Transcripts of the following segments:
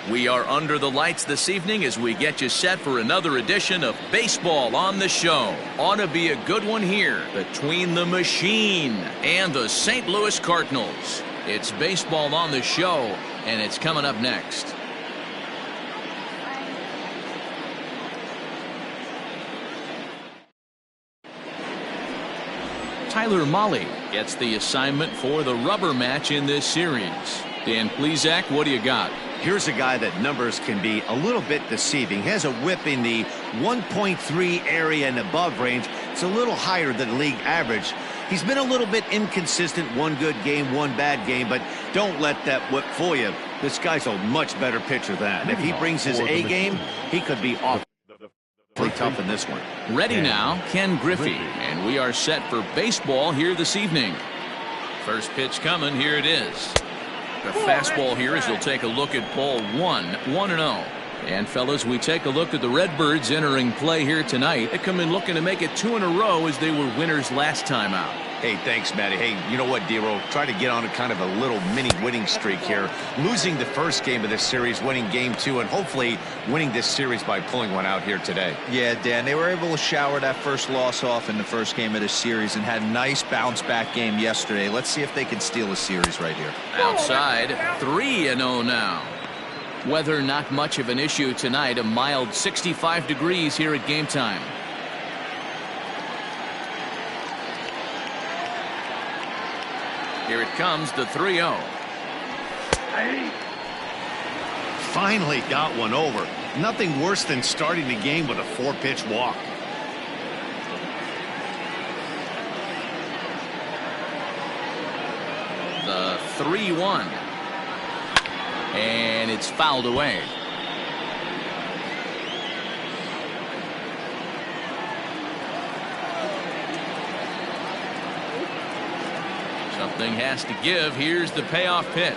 We are under the lights this evening as we get you set for another edition of Baseball on the Show. Ought to be a good one here between the Machine and the St. Louis Cardinals. It's Baseball on the Show, and it's coming up next. Tyler Mahle gets the assignment for the rubber match in this series. Dan Plesac, what do you got? Here's a guy that numbers can be a little bit deceiving. He has a whip in the 1.3 area and above range. It's a little higher than league average. He's been a little bit inconsistent. One good game, one bad game, but don't let that whip fool you. This guy's a much better pitcher than that. If he brings his A game, he could be awfully tough in this one. Ready now, Ken Griffey, and we are set for baseball here this evening. First pitch coming, here it is. The fastball here as you'll take a look at ball 1-0. And fellas, we take a look at the Redbirds entering play here tonight. They come in looking to make it 2 in a row as they were winners last time out. Hey, thanks, Matty. Hey, you know what, D-Roll? Try to get on a kind of a little mini winning streak here. Losing the first game of this series, winning game 2, and hopefully winning this series by pulling one out here today. Yeah, Dan, they were able to shower that first loss off in the first game of this series and had a nice bounce-back game yesterday. Let's see if they can steal a series right here. Outside, 3-0 now. Weather not much of an issue tonight. A mild 65 degrees here at game time. Here it comes, the 3-0. Finally got one over. Nothing worse than starting the game with a 4-pitch walk. The 3-1. And it's fouled away. Something has to give. Here's the payoff pitch.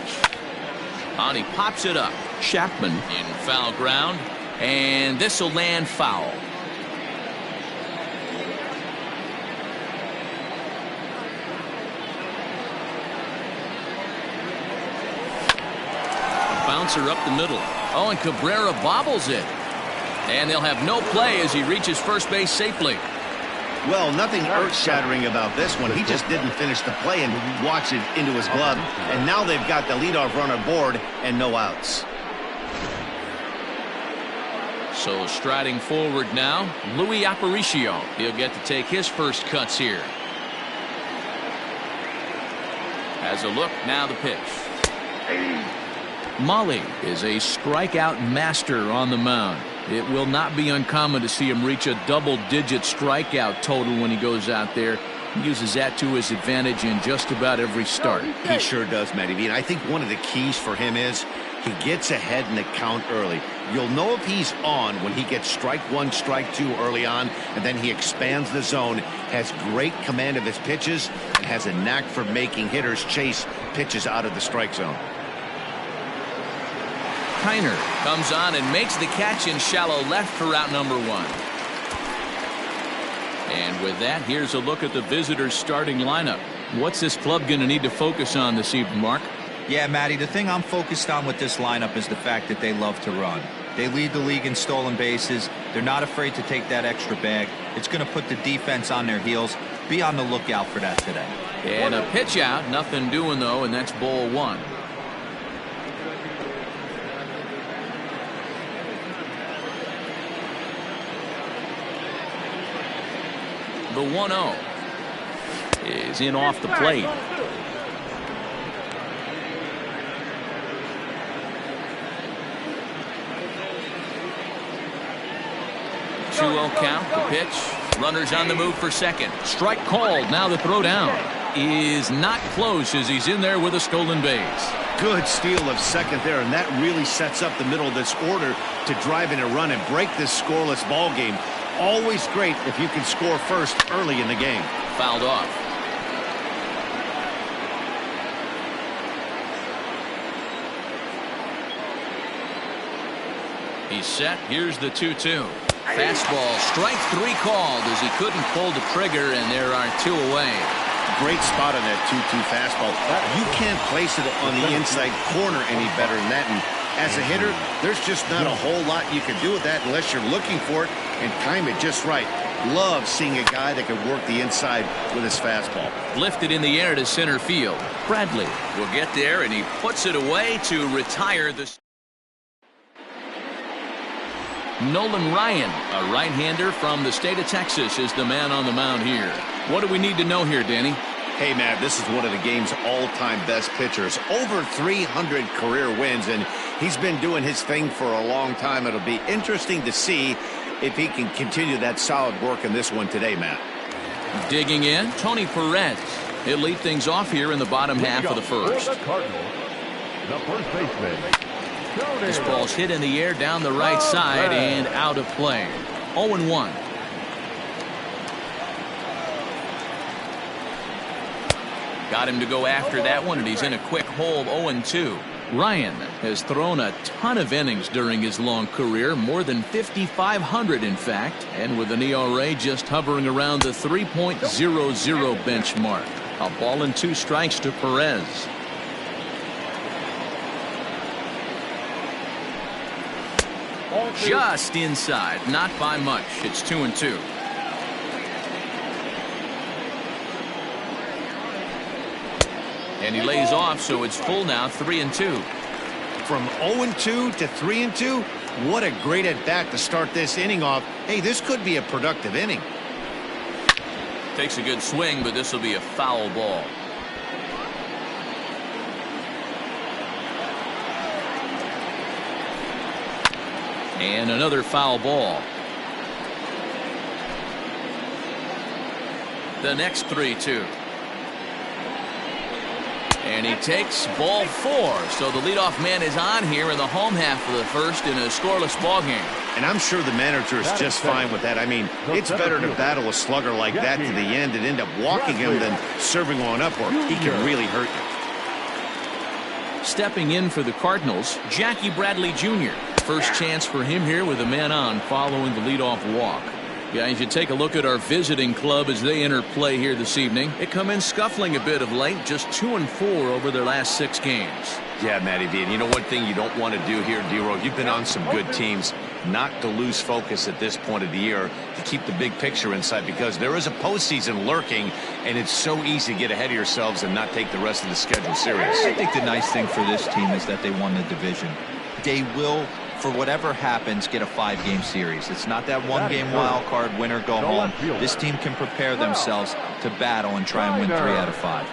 And he pops it up. Chapman in foul ground. And this will land foul. A bouncer up the middle. Oh, and Cabrera bobbles it. And they'll have no play as he reaches first base safely. Well, nothing earth-shattering about this one. He just didn't finish the play and watch it into his glove. And now they've got the leadoff runner aboard and no outs. So striding forward now, Louis Aparicio. He'll get to take his first cuts here. Has a look, now the pitch. Mahle is a strikeout master on the mound. It will not be uncommon to see him reach a double-digit strikeout total when he goes out there. He uses that to his advantage in just about every start. He sure does, Matty V. And I think one of the keys for him is he gets ahead in the count early. You'll know if he's on when he gets strike 1, strike 2 early on, and then he expands the zone, has great command of his pitches, and has a knack for making hitters chase pitches out of the strike zone. Kiner comes on and makes the catch in shallow left for out number 1. And with that, here's a look at the visitors' starting lineup. What's this club going to need to focus on this evening, Mark? Yeah, Matty, the thing I'm focused on with this lineup is the fact that they love to run. They lead the league in stolen bases. They're not afraid to take that extra bag. It's going to put the defense on their heels. Be on the lookout for that today. And a pitch out, nothing doing though, and that's ball 1. The 1-0 is in off the plate. Count, the pitch. Runners on the move for second. Strike called. Now the throw down is not close as he's in there with a stolen base. Good steal of second there, and that really sets up the middle of this order to drive in a run and break this scoreless ball game. Always great if you can score first early in the game. Fouled off. He's set. Here's the 2-2. Fastball, strike 3 called as he couldn't pull the trigger, and there are 2 away. Great spot on that 2-2 fastball. You can't place it on the inside corner any better than that, and As a hitter, there's just not a whole lot you can do with that unless you're looking for it and time it just right. Love seeing a guy that can work the inside with his fastball. Lifted in the air to center field. Bradley will get there, and he puts it away to retire the. Nolan Ryan, a right-hander from the state of Texas, is the man on the mound here. What do we need to know here, Danny? Hey, Matt, this is one of the game's all-time best pitchers. Over 300 career wins, and he's been doing his thing for a long time. It'll be interesting to see if he can continue that solid work in this one today, Matt. Digging in, Tony Perez. He'll lead things off here in the bottom half of the first. The Cardinals, the first baseman. This ball's hit in the air down the right side and out of play. 0-1. Got him to go after that one, and he's in a quick hole. 0-2. Ryan has thrown a ton of innings during his long career, more than 5,500 in fact, and with an ERA just hovering around the 3.00 benchmark. A ball and 2 strikes to Perez. Just inside, not by much. It's 2-2. And he lays off, so it's full now, 3-2. From 0-2 to 3-2, what a great at-bat to start this inning off. Hey, this could be a productive inning. Takes a good swing, but this will be a foul ball. And another foul ball. The next 3-2. And he takes ball 4. So the leadoff man is on here in the home half of the first in a scoreless ball game. And I'm sure the manager is just fine with that. I mean, it's better to battle a slugger like that to the end and end up walking him than serving one up, or he can really hurt you. Stepping in for the Cardinals, Jackie Bradley Jr. First chance for him here with a man on following the leadoff walk. Guys, you take a look at our visiting club as they enter play here this evening. They come in scuffling a bit of late, just 2-4 over their last 6 games. Yeah, Matty V. And you know one thing you don't want to do here, D-Row, you've been on some good teams, not to lose focus at this point of the year, to keep the big picture in sight, because there is a postseason lurking, and it's so easy to get ahead of yourselves and not take the rest of the schedule serious. I think the nice thing for this team is that they won the division. They will, for whatever happens, get a 5-game series. It's not that one-game wild card, win or go home. This team can prepare themselves to battle and try and win 3 out of 5.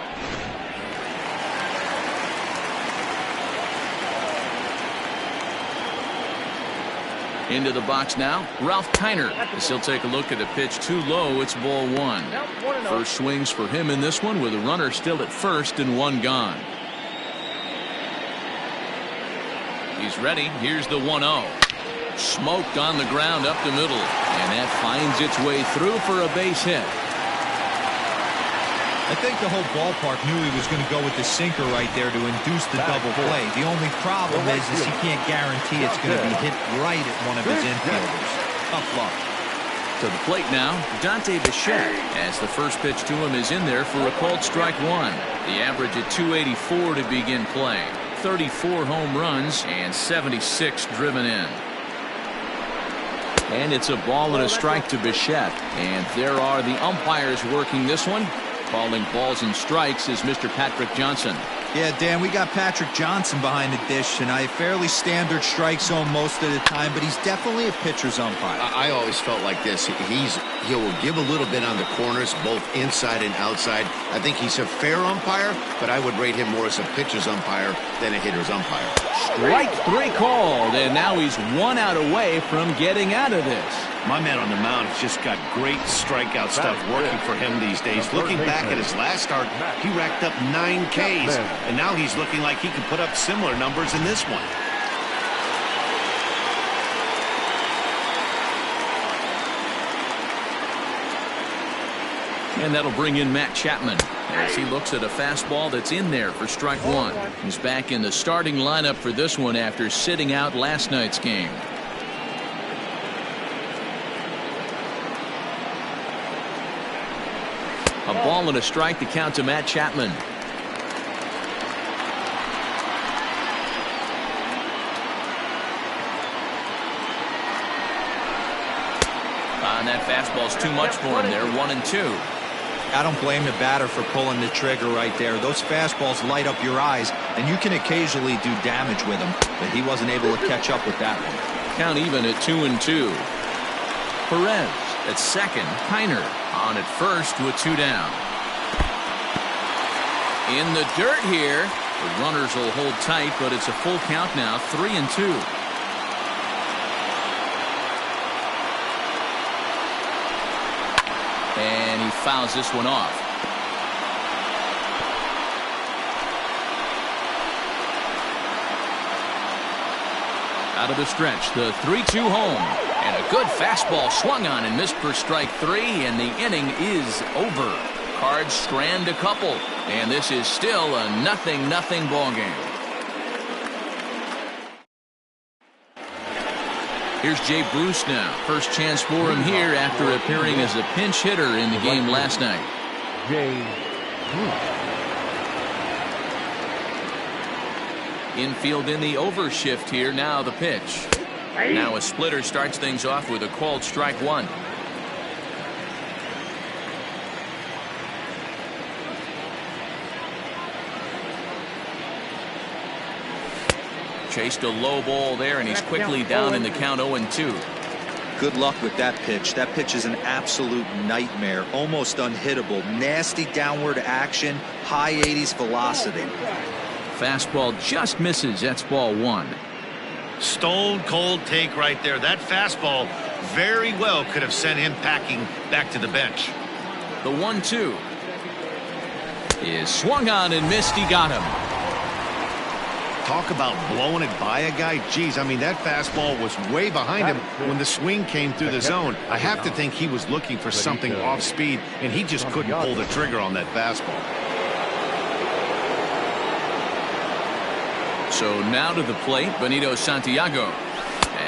Into the box now, Ralph Kiner, as he'll take a look at a pitch too low. It's ball 1. First swings for him in this one with a runner still at first and 1 gone. He's ready. Here's the 1-0. Smoked on the ground up the middle, and that finds its way through for a base hit. I think the whole ballpark knew he was going to go with the sinker right there to induce the double play. The only problem is he can't guarantee it's going to be hit right at one of his infielders. Tough luck. To the plate now, Dante Bichette, as the first pitch to him is in there for a called strike 1. The average at 284 to begin play. 34 home runs and 76 driven in. And it's a ball and a strike to Bichette. And there are the umpires working this one. Calling balls and strikes is Mr. Patrick Johnson. Yeah, Dan, we got Patrick Johnson behind the dish, and a fairly standard strike zone most of the time, but he's definitely a pitcher's umpire. I always felt like this. He will give a little bit on the corners, both inside and outside. I think he's a fair umpire, but I would rate him more as a pitcher's umpire than a hitter's umpire. Strike 3 called, and now he's 1 out away from getting out of this. My man on the mound has just got great strikeout stuff working for him these days. Looking back at his last start, he racked up 9 Ks, and now he's looking like he can put up similar numbers in this one. And that'll bring in Matt Chapman as he looks at a fastball that's in there for strike 1. He's back in the starting lineup for this one after sitting out last night's game. A ball and a strike to count to Matt Chapman. that fastball's too much for him there. 1-2. I don't blame the batter for pulling the trigger right there. Those fastballs light up your eyes, and you can occasionally do damage with them, but he wasn't able to catch up with that one. Count even at 2-2. Perez at second. Kiner on at first with 2 down. In the dirt here. The runners will hold tight, but it's a full count now. 3-2. And he fouls this one off. Out of the stretch, the 3-2 home. And a good fastball swung on and missed for strike 3, and the inning is over. Cards strand a couple, and this is still a 0-0 ball game. Here's Jay Bruce now. First chance for him here after appearing as a pinch hitter in the game last night. Jay Bruce. Infield in the overshift here. Now the pitch. Now a splitter starts things off with a called strike 1. Chased a low ball there, and he's quickly down in the count. 0-2. Good luck with that pitch. That pitch is an absolute nightmare. Almost unhittable. Nasty downward action. High 80s velocity. Fastball just misses. That's ball 1. Stone cold take right there. That fastball very well could have sent him packing back to the bench. The 1-2 is swung on and missed. He got him. Talk about blowing it by a guy. Geez, I mean, that fastball was way behind him when the swing came through the zone. I have to think he was looking for something off speed, and he just couldn't pull the trigger on that fastball. So now to the plate, Benito Santiago.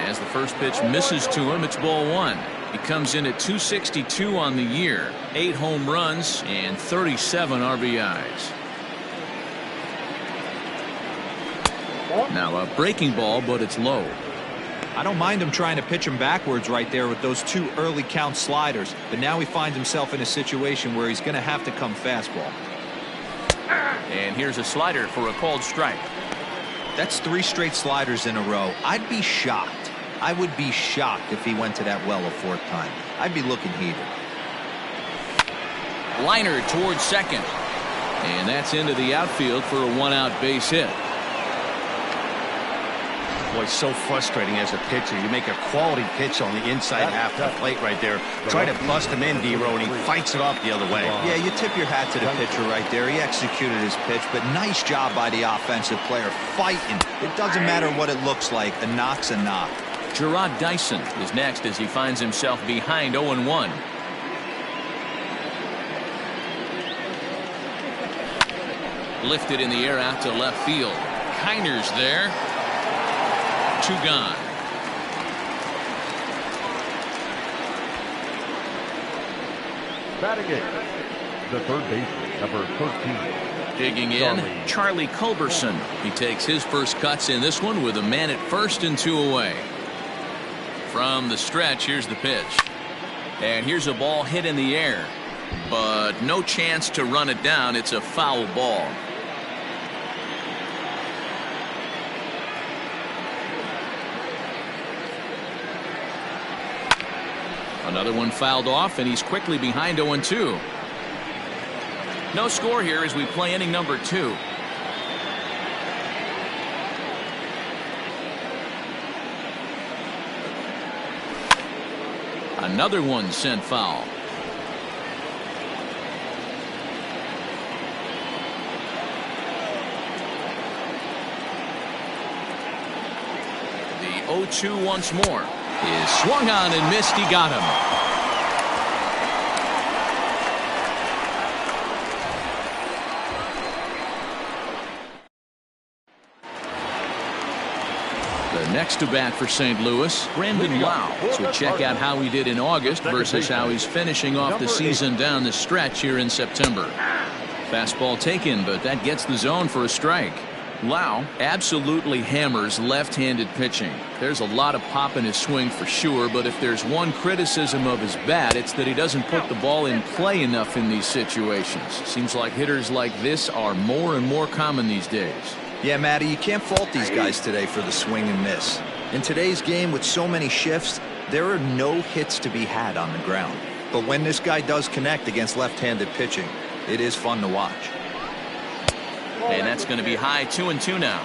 As the first pitch misses to him, it's ball 1. He comes in at 262 on the year, 8 home runs and 37 RBIs. Now a breaking ball, but it's low. I don't mind him trying to pitch him backwards right there with those 2 early count sliders, but now he finds himself in a situation where he's going to have to come fastball. And here's a slider for a called strike. That's 3 straight sliders in a row. I'd be shocked. I would be shocked if he went to that well a 4th time. I'd be looking heated. Liner towards second. And that's into the outfield for a 1-out base hit. Boy, so frustrating as a pitcher. You make a quality pitch on the inside half of the plate right there. Try to bust him in, D-Row, and he fights it off the other way. Yeah, you tip your hat to the pitcher right there. He executed his pitch, but nice job by the offensive player fighting. It doesn't matter what it looks like. A knock's a knock. Gerard Dyson is next as he finds himself behind 0-1. Lifted in the air out to left field. Kiner's there. 2 gone. Batting it, the third baseman, number 13. Digging in, Charlie Culberson. He takes his first cuts in this one with a man at first and 2 away. From the stretch, here's the pitch. And here's a ball hit in the air, but no chance to run it down. It's a foul ball. Another one fouled off, and he's quickly behind 0-2. No score here as we play inning number 2. Another one sent foul. The 0-2 once more. Is swung on and missed. He got him. The next to bat for St. Louis, Brandon Lau. So check out how he did in August versus how he's finishing off the season down the stretch here in September. Fastball taken, but that gets the zone for a strike. Lau absolutely hammers left-handed pitching. There's a lot of pop in his swing for sure, but if there's one criticism of his bat, it's that he doesn't put the ball in play enough in these situations. Seems like hitters like this are more and more common these days. Yeah, Matty, you can't fault these guys today for the swing and miss. In today's game with so many shifts, there are no hits to be had on the ground. But when this guy does connect against left-handed pitching, it is fun to watch. And that's going to be high 2-2 now.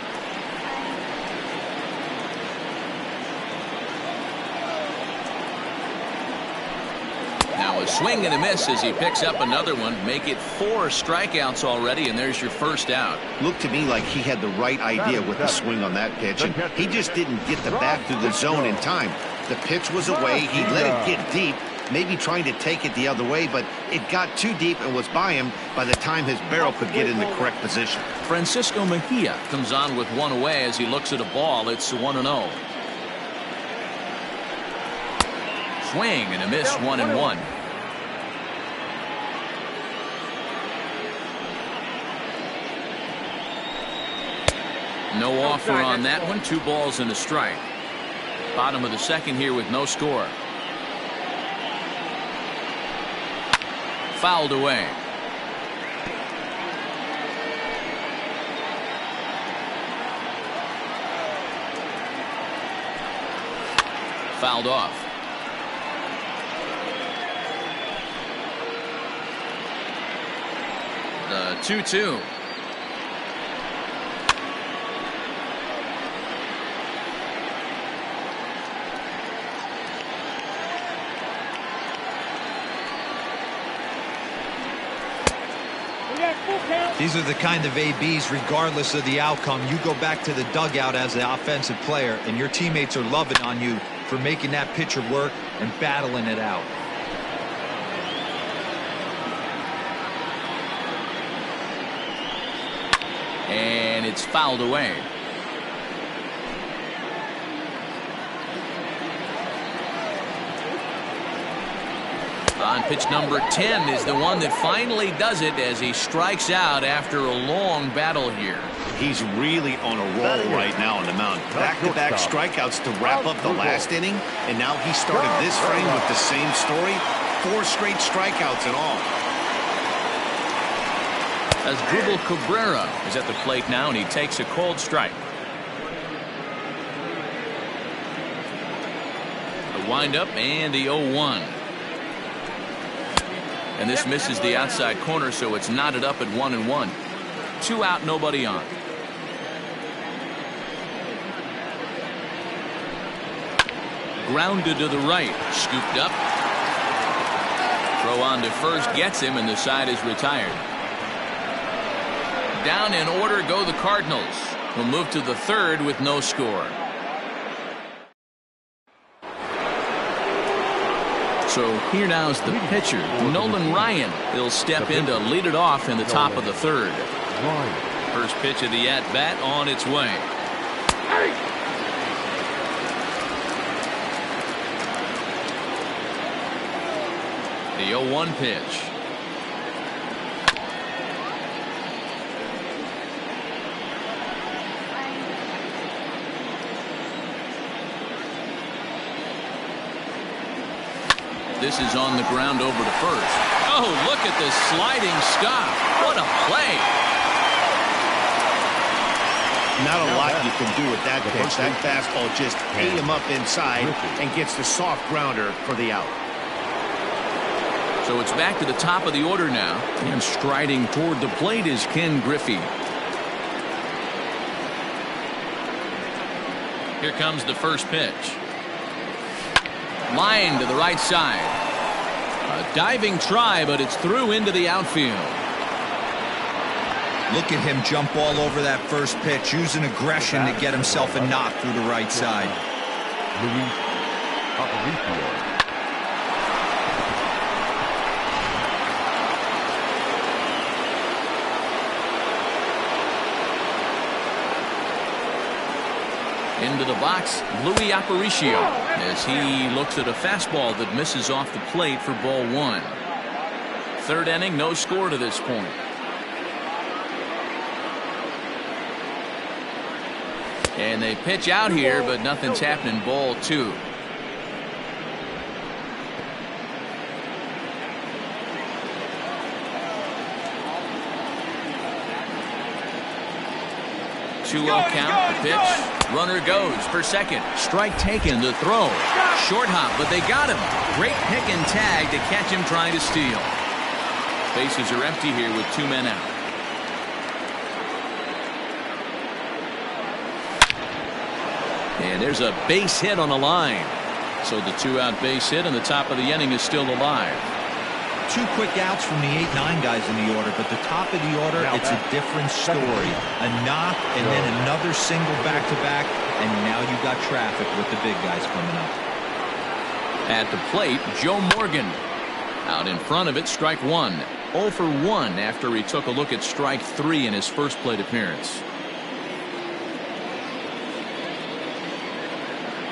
Now a swing and a miss as he picks up another one. Make it 4 strikeouts already, and there's your first out. Looked to me like he had the right idea with the swing on that pitch, and he just didn't get the bat through the zone in time. The pitch was away. He let it get deep, maybe trying to take it the other way, but it got too deep and was by him by the time his barrel could get in the correct position. Francisco Mejia comes on with one away as he looks at a ball. It's 1-0. Swing and a miss, 1-1. No offer on that one. 2 balls and a strike. Bottom of the second here with no score. Fouled away. Fouled off. The 2-2. These are the kind of ABs, regardless of the outcome. You go back to the dugout as the offensive player, and your teammates are loving on you for making that pitcher work and battling it out. And it's fouled away. On pitch number 10 is the one that finally does it as he strikes out after a long battle here. He's really on a roll right now on the mound. Back-to-back strikeouts to wrap up the last inning, and now he started this frame with the same story. 4 straight strikeouts in all. As Dribble Cabrera is at the plate now, and he takes a cold strike. The windup and the 0-1. And this misses the outside corner, so it's knotted up at 1-1. 2 out, nobody on. Grounded to the right, scooped up. Throw on to first gets him, and the side is retired. Down in order go the Cardinals, who move to the 3rd with no score. So here now is the pitcher, Nolan Ryan. He'll step in to lead it off in the top of the 3rd. First pitch of the at-bat on its way. The 0-1 pitch. This is on the ground over to first. Oh, look at this sliding stop. What a play. Not a lot you can do with that pitch. That fastball just ate him up inside and gets the soft grounder for the out. So it's back to the top of the order now. And striding toward the plate is Ken Griffey. Here comes the first pitch. Line to the right side. A diving try, but it's through into the outfield. Look at him jump all over that first pitch, using aggression to get himself a knock through the right side. Into the box, Louis Aparicio, as he looks at a fastball that misses off the plate for ball 1. 3rd inning, no score to this point. And they pitch out here, but nothing's happening. Ball 2. Count, the pitch. Runner goes for second. Strike taken, the throw. Short hop, but they got him. Great pick and tag to catch him trying to steal. Bases are empty here with 2 men out. And there's a base hit on the line. So the 2-out base hit, and the top of the inning is still alive. 2 quick outs from the 8-9 guys in the order, but the top of the order, it's a different story. A knock and then another single back-to-back, and now you got traffic with the big guys coming up. At the plate, Joe Morgan. Out in front of it, strike 1. 0 for 1 after he took a look at strike 3 in his first plate appearance.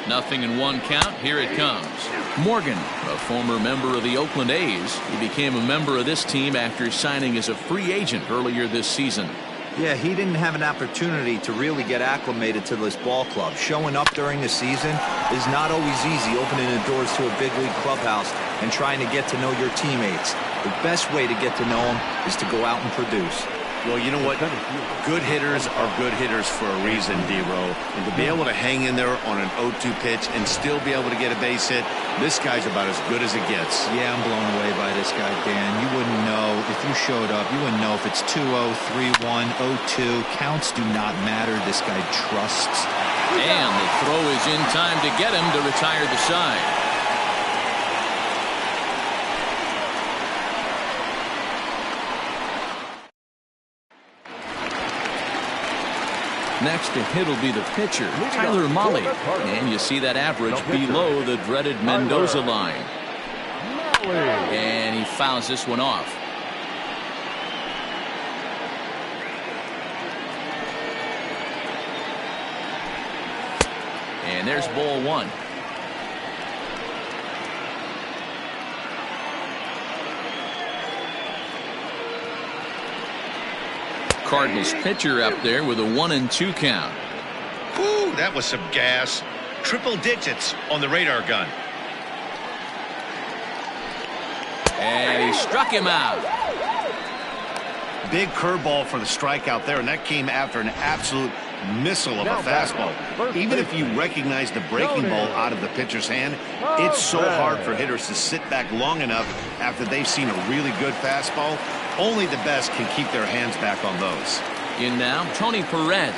0-1 count. Here it comes. Morgan, a former member of the Oakland A's. He became a member of this team after signing as a free agent earlier this season. Yeah, he didn't have an opportunity to really get acclimated to this ball club. Showing up during the season is not always easy, opening the doors to a big league clubhouse and trying to get to know your teammates. The best way to get to know them is to go out and produce. Well, you know what? Good hitters are good hitters for a reason, D-Row. And to be able to hang in there on an 0-2 pitch and still be able to get a base hit, this guy's about as good as it gets. Yeah, I'm blown away by this guy, Dan. You wouldn't know if you showed up. You wouldn't know if it's 2-0, 3-1, 0-2. Counts do not matter. This guy trusts. And the throw is in time to get him to retire the side. Next to hit will be the pitcher, Tyler Mahle. And you see that average below the dreaded Mendoza line. And he fouls this one off. And there's ball 1. Cardinals pitcher up there with a 1-2 count. Woo, that was some gas. Triple digits on the radar gun. And he struck him out. Big curveball for the strikeout there, and that came after an absolute missile of a fastball. Even if you recognize the breaking ball out of the pitcher's hand, it's so hard for hitters to sit back long enough after they've seen a really good fastball. Only the best can keep their hands back on those. In now, Tony Perez.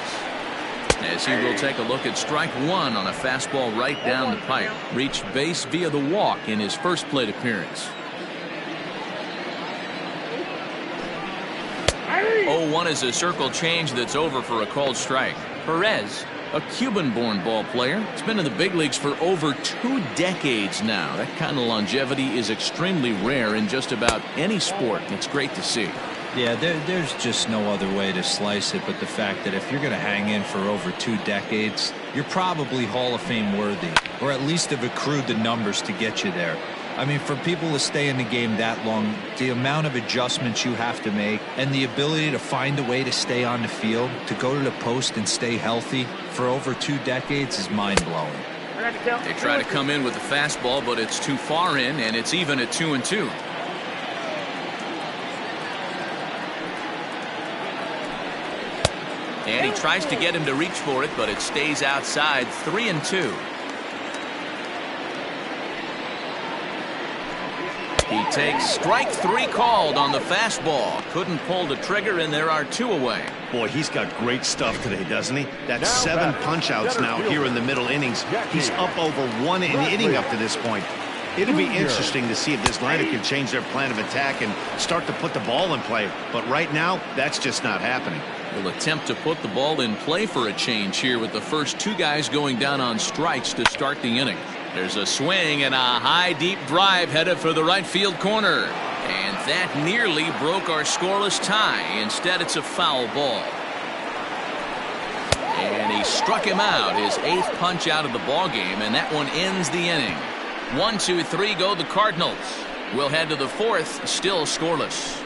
As he will take a look at strike 1 on a fastball right down the pipe. Reached base via the walk in his first plate appearance. 0-1 is a circle change that's over for a called strike. Perez, a Cuban-born ball player, has been in the big leagues for over 2 decades now. That kind of longevity is extremely rare in just about any sport. It's great to see. Yeah, there's just no other way to slice it but the fact that if you're going to hang in for over 2 decades, you're probably Hall of Fame worthy, or at least have accrued the numbers to get you there. I mean, for people to stay in the game that long, the amount of adjustments you have to make and the ability to find a way to stay on the field, to go to the post and stay healthy for over 2 decades is mind-blowing. They try to come in with the fastball, but it's too far in, and it's even at 2-2. And he tries to get him to reach for it, but it stays outside. 3-2. He takes strike 3 called on the fastball. Couldn't pull the trigger, and there are 2 away. Boy, he's got great stuff today, doesn't he? That's 7 punch-outs now here in the middle innings. He's up over 1 inning up to this point. It'll be interesting to see if this lineup can change their plan of attack and start to put the ball in play. But right now, that's just not happening. Will attempt to put the ball in play for a change here with the first 2 guys going down on strikes to start the inning. There's a swing and a high deep drive headed for the right field corner. And that nearly broke our scoreless tie. Instead, it's a foul ball. And he struck him out, his 8th punch out of the ball game, and that one ends the inning. 1, 2, 3 go the Cardinals. We'll head to the 4th, still scoreless.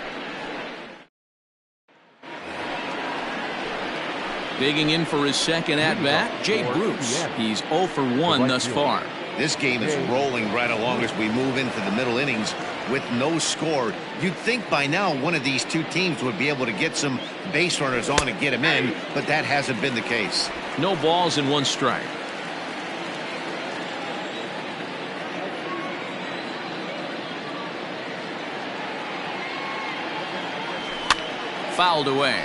Digging in for his second at-bat, Jay Bruce. He's 0 for 1 thus far. This game is rolling right along as we move into the middle innings with no score. You'd think by now one of these two teams would be able to get some base runners on and get them in, but that hasn't been the case. No balls and 1 strike. Fouled away.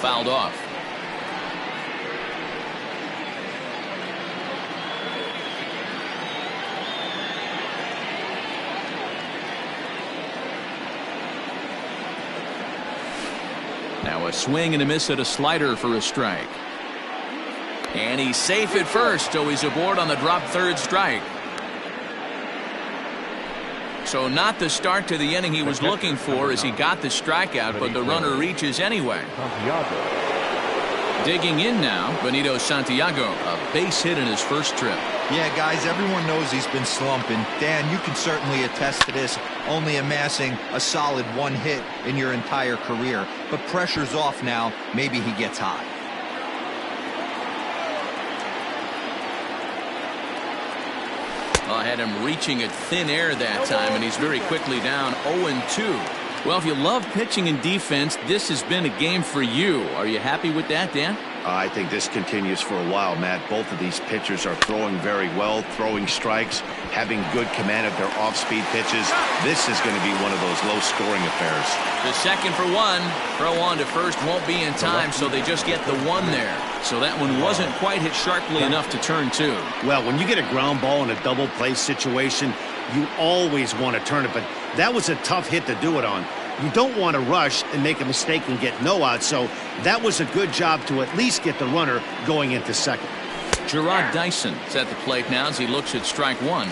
Fouled off. Now a swing and a miss at a slider for a strike. And he's safe at first, so he's aboard on the drop third strike. So not the start to the inning he was looking for as he got the strikeout, but the runner reaches anyway. Digging in now, Benito Santiago, a base hit in his first trip. Yeah, guys, everyone knows he's been slumping. Dan, you can certainly attest to this, only amassing a solid 1 hit in your entire career. But pressure's off now. Maybe he gets hot. I had him reaching at thin air that time, and he's very quickly down 0-2. Well, if you love pitching and defense, this has been a game for you. Are you happy with that, Dan? I think this continues for a while, Matt. Both of these pitchers are throwing very well, throwing strikes, having good command of their off-speed pitches. This is going to be one of those low-scoring affairs. The second for 1. Throw on to first won't be in time, so they just get the 1 there. So that one wasn't quite hit sharply enough to turn 2. Well, when you get a ground ball in a double play situation, you always want to turn it, but that was a tough hit to do it on. You don't want to rush and make a mistake and get no out, so that was a good job to at least get the runner going into second. Gerard Dyson is at the plate now as he looks at strike 1.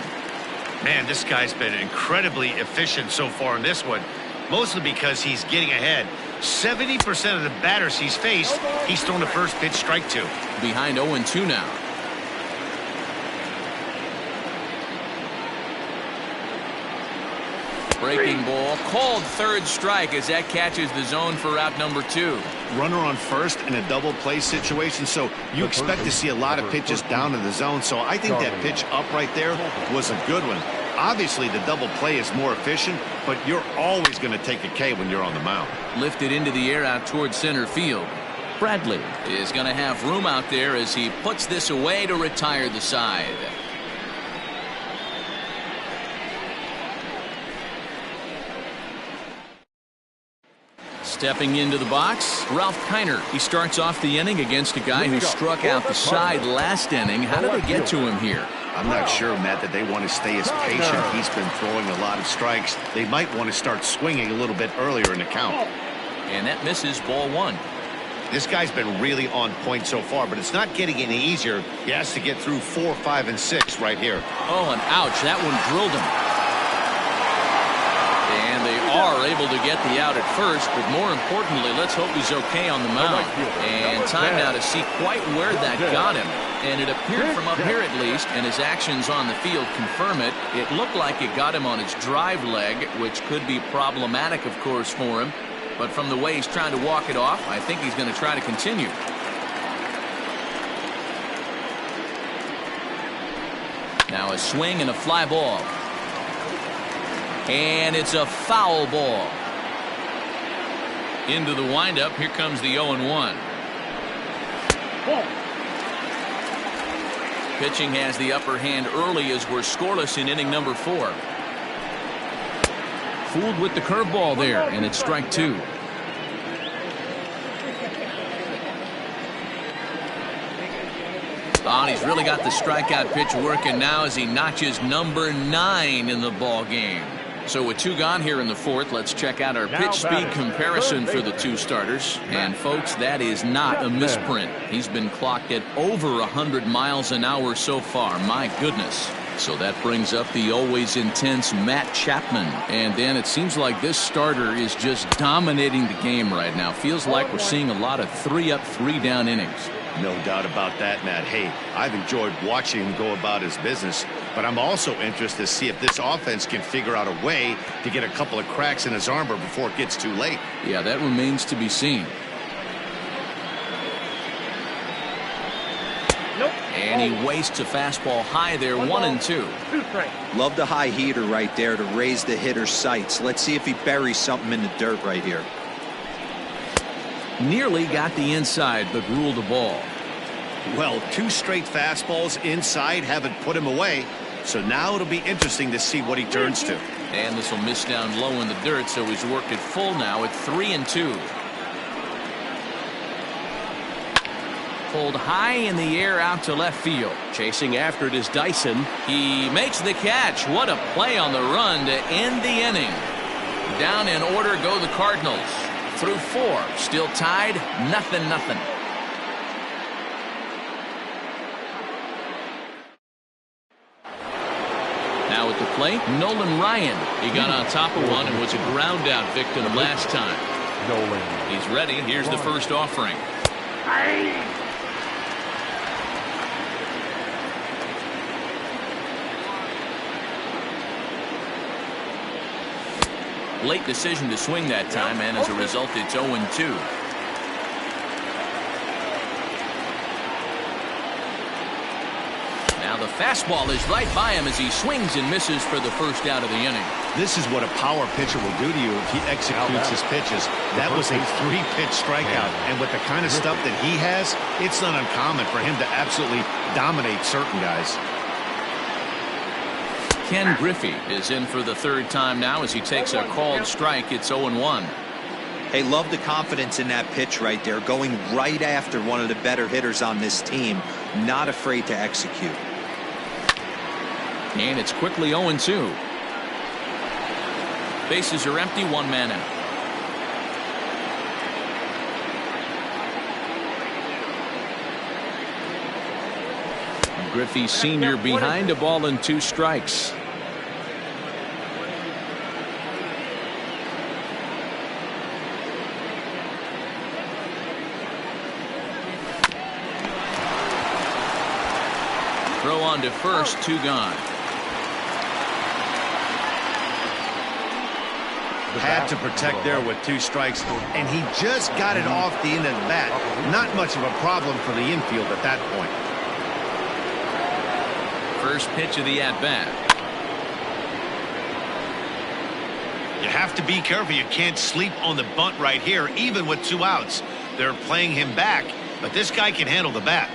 Man, this guy's been incredibly efficient so far in this one, mostly because he's getting ahead. 70% of the batters he's faced, he's thrown the first pitch strike to. Behind 0-2 now. Breaking ball, called third strike as that catches the zone for out number 2. Runner on first in a double play situation, so you expect to see a lot of pitches down in the zone, so I think that pitch up right there was a good one. Obviously, the double play is more efficient, but you're always going to take a K when you're on the mound. Lifted into the air out towards center field. Bradley is going to have room out there as he puts this away to retire the side. Stepping into the box, Ralph Kiner. He starts off the inning against a guy who struck out the side last inning. How did they get to him here? I'm not sure, Matt, that they want to stay as patient. He's been throwing a lot of strikes. They might want to start swinging a little bit earlier in the count. And that misses, ball 1. This guy's been really on point so far, but it's not getting any easier. He has to get through 4, 5, and 6 right here. Oh, and ouch, that one drilled him. And they are able to get the out at first, but more importantly, let's hope he's okay on the mound. And time now to see quite where that got him. And it appeared from up here at least, and his actions on the field confirm it. It looked like it got him on his drive leg, which could be problematic, of course, for him. But from the way he's trying to walk it off, I think he's going to try to continue. Now a swing and a fly ball. And it's a foul ball. Into the windup. Here comes the 0-1. Pitching has the upper hand early as we're scoreless in inning number 4. Fooled with the curveball there, and it's strike 2. Oh, he's really got the strikeout pitch working now as he notches number 9 in the ball game. So with 2 gone here in the 4th, let's check out our pitch speed comparison for the 2 starters. And folks, that is not a misprint. He's been clocked at over 100 miles an hour so far. My goodness. So that brings up the always intense Matt Chapman. And then it seems like this starter is just dominating the game right now. Feels like we're seeing a lot of 3-up, 3-down innings. No doubt about that, Matt. Hey, I've enjoyed watching him go about his business, but I'm also interested to see if this offense can figure out a way to get a couple of cracks in his armor before it gets too late. Yeah, that remains to be seen. And he wastes a fastball high there, 1-2. Love the high heater right there to raise the hitter's sights. Let's see if he buries something in the dirt right here. Nearly got the inside, but ruled the ball. Well, 2 straight fastballs inside haven't put him away, so now it'll be interesting to see what he turns to. And this will miss down low in the dirt, so he's worked it full now at 3-2. Pulled high in the air out to left field. Chasing after it is Dyson. He makes the catch. What a play on the run to end the inning. Down in order go the Cardinals. Through 4. Still tied. 0-0. Now at the plate, Nolan Ryan. He got on top of one and was a ground out victim last time. Nolan. He's ready. Here's the first offering. Late decision to swing that time, and as a result, it's 0-2. Now the fastball is right by him as he swings and misses for the first out of the inning. This is what a power pitcher will do to you if he executes his pitches. That was a 3-pitch strikeout, and with the kind of stuff that he has, it's not uncommon for him to absolutely dominate certain guys. Ken Griffey is in for the 3rd time now as he takes a called strike. It's 0-1. Hey, love the confidence in that pitch right there, going right after one of the better hitters on this team, not afraid to execute. And it's quickly 0-2. Bases are empty, 1 man out. Griffey Sr. behind a ball and 2 strikes. Throw on to first, 2 gone. Had to protect there with 2 strikes, and he just got it off the end of the bat. Not much of a problem for the infield at that point. First pitch of the at-bat. You have to be careful. You can't sleep on the bunt right here, even with 2 outs. They're playing him back, but this guy can handle the bat.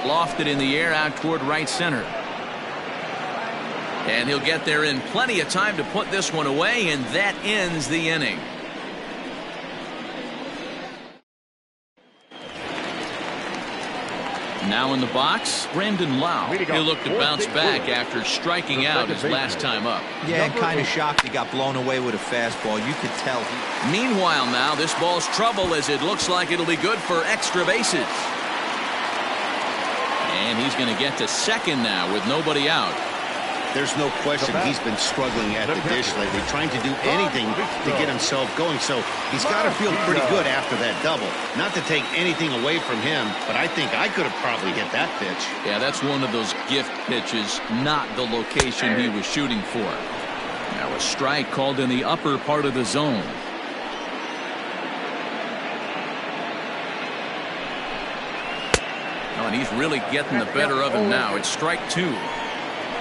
Lofted in the air out toward right center. And he'll get there in plenty of time to put this one away, and that ends the inning. Now in the box, Brandon Lau. He'll look to bounce back after striking out his last time up. Yeah, and kind of shocked he got blown away with a fastball. You could tell. Meanwhile now, this ball's trouble as it looks like it'll be good for extra bases. And he's going to get to second now with nobody out. There's no question he's been struggling at the dish lately, trying to do anything to get himself going. So he's got to feel pretty good after that double. Not to take anything away from him, but I think I could have probably hit that pitch. Yeah, that's one of those gift pitches, not the location he was shooting for. Now a strike called in the upper part of the zone. Oh, and he's really getting the better of him now. It's strike 2.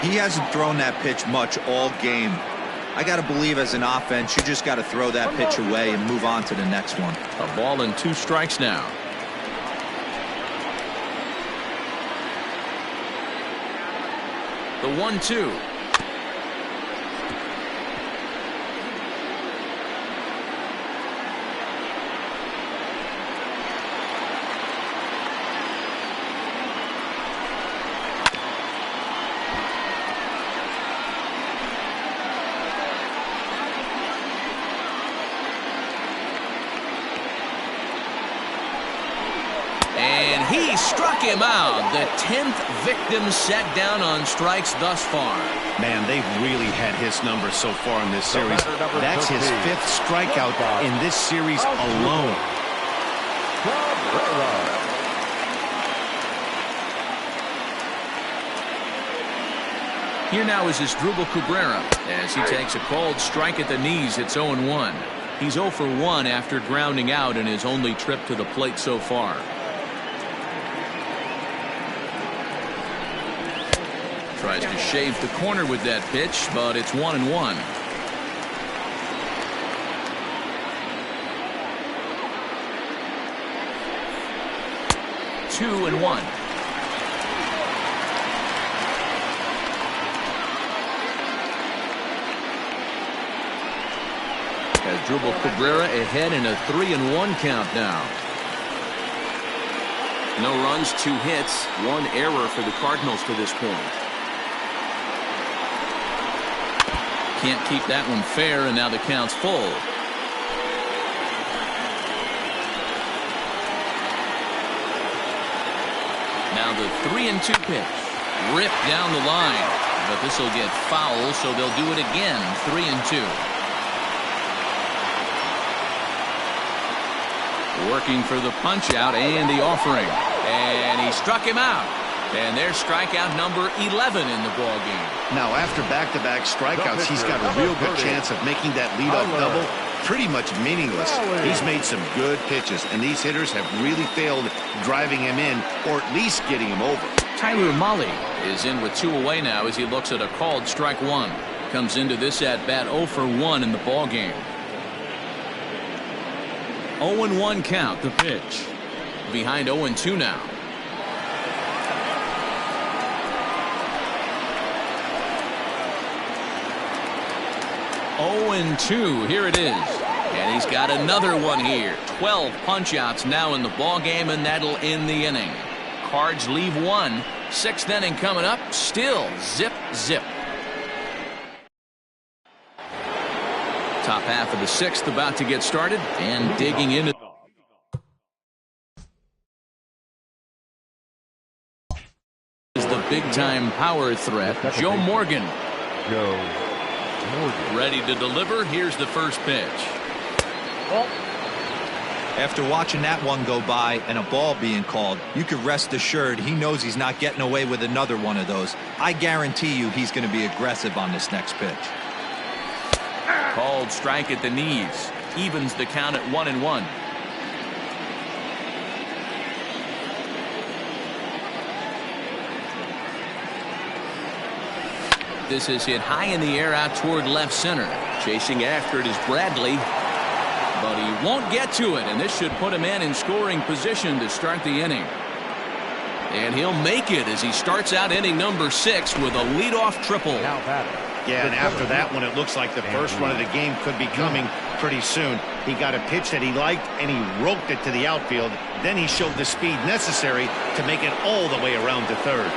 He hasn't thrown that pitch much all game. I got to believe as an offense, you just got to throw that pitch away and move on to the next one. A ball and 2 strikes now. The 1-2. And he struck him out. The 10th victim set down on strikes thus far. Man, they've really had his number so far in this series. That's his 5th strikeout in this series alone. Here now is his Drupal Cabrera as he takes a called strike at the knees. It's 0-1. He's 0 for 1 after grounding out in his only trip to the plate so far. Tries to shave the corner with that pitch, but it's 1-1. Two and one. Has Drupal Cabrera ahead in a 3-1 count now. No runs, 2 hits, 1 error for the Cardinals to this point. Can't keep that one fair, and now the count's full. Now the 3-2 pitch. Ripped down the line. But this will get foul, so they'll do it again. 3-2. Working for the punch out and the offering. And he struck him out. And there's strikeout number 11 in the ball game. Now, after back-to-back strikeouts, he's got a real good chance of making that leadoff double pretty much meaningless. He's made some good pitches, and these hitters have really failed driving him in or at least getting him over. Mahle is in with 2 away now as he looks at a called strike 1. Comes into this at-bat 0 for 1 in the ball game. 0-1 count, the pitch. Behind 0-2 now. Oh and 2, here it is. And he's got another one here. 12 punch-outs now in the ball game, and that'll end the inning. Cards leave 1. 6th inning coming up. Still zip, zip. Top half of the 6th about to get started, and digging into is the big-time power threat, Joe Morgan. Ready to deliver. Here's the first pitch. After watching that one go by and a ball being called, you can rest assured he knows he's not getting away with another one of those. I guarantee you he's going to be aggressive on this next pitch. Called strike at the knees. Evens the count at 1-1. This is hit high in the air out toward left center. Chasing after it is Bradley. But he won't get to it, and this should put him in scoring position to start the inning. And he'll make it as he starts out inning number 6 with a leadoff triple. Yeah, and after that one, it looks like the first run of the game could be coming pretty soon. He got a pitch that he liked, and he roped it to the outfield. Then he showed the speed necessary to make it all the way around to third.